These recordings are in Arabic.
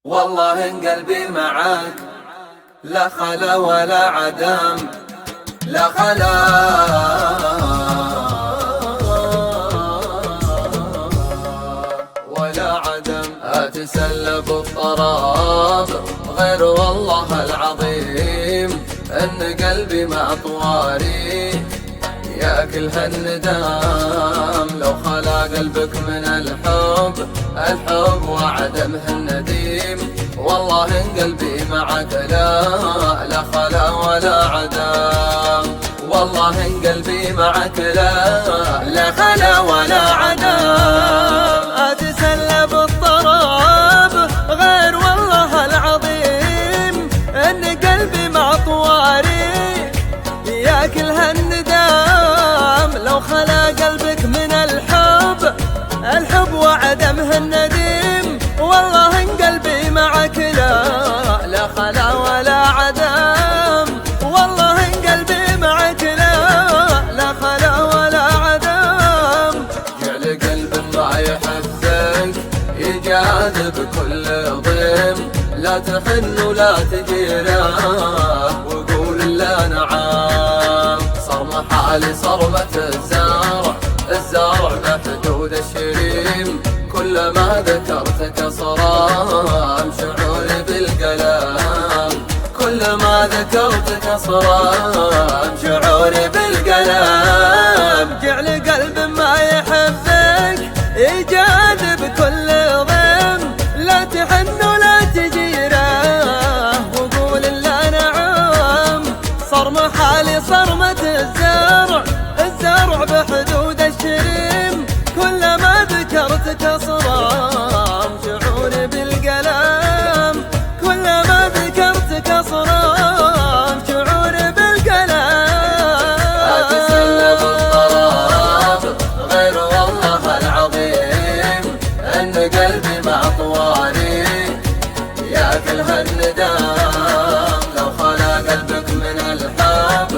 والله إن قلبي معاك لا خلا ولا عدم، لا خلا ولا عدم. أتسلب الطراب غير والله العظيم أن قلبي مع طواري ياكل هالندم. لو خلا قلبك من الحب وعدمه النديم، والله إن قلبي معك لا خلا ولا عدم. والله إن قلبي معك لا خلا ولا عدم. أتسلب الطراب غير والله العظيم أن قلبي مع طواري ياكل هالندم. لو خلا قلبك من الحب وعدمه النديم، والله إن قلبي معك لا خلا ولا عدم. والله إن قلبي معك لا خلا ولا عدم. جعل قلب ما يحبك يجاد بكل ضيم، لا تحن ولا تجيره وقول لا نعم. صرم حالي صرمة الزارع بحدود الشريم، كلما ذكرتك صرام شعوري بالقلم. كلما ذكرتك صرام شعوري بالقلم. جعل قلب ما يحبك يجاد بكل ضيم، لا تحن ولا تجيره وقول لا نعم. صرم حالي صرمة الزارع بحدود الشريم، كلما ذكرتك صرام شعوري بالقلم. كلما ذكرتك صرام شعوري بالقلم. أتسلب الطراب غير والله العظيم أن قلبي مع طواري ياكل هالندم. لو خلا قلبك من الحب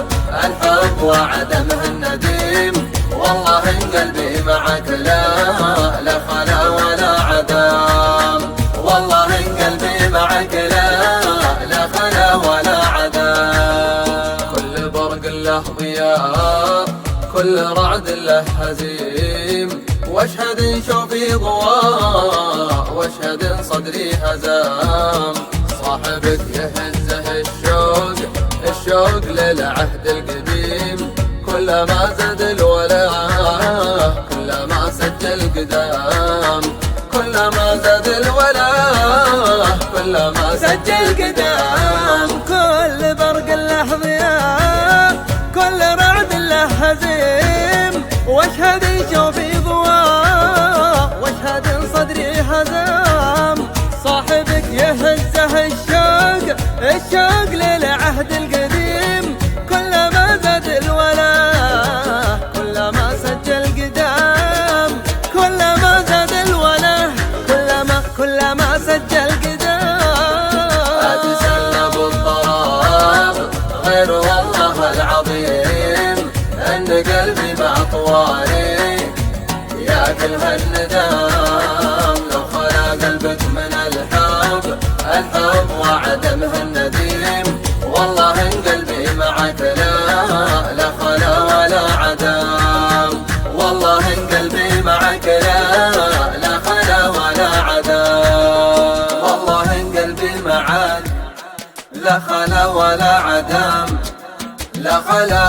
وعدمه النديم، والله إن قلبي معك لا خلا ولا عدم. والله إن قلبي معك لا خلا ولا عدم. كل برق له ضياء، كل رعد له هزيم، واشهد شوفي ضواء واشهد صدري هزام. صاحبك يهزه الشوق للعهد القديم، كلما زاد الولاء كلما سجل قدام. كلما زاد الولاء كلما سجل قدام. كل برق له ضياء، كل رعد له هزيم، واشهد شوفي ضواء واشهد صدري هزام. صاحبك يهزه الشوق للعهد القديم، كلما زاد الولاء كلما سجل قدام. كلما زاد الولاء كلما سجل قدام. أتسلب الطراب غير والله العظيم أن قلبي مع طواري ياكل هالندم. لو خلا قلبك من الحب وعدمه النديم، والله إن قلبي معك لا خلا ولا عدم. والله إن قلبي معك لا خلا ولا عدم. والله إن قلبي معك لا خلا ولا عدم، لا خلا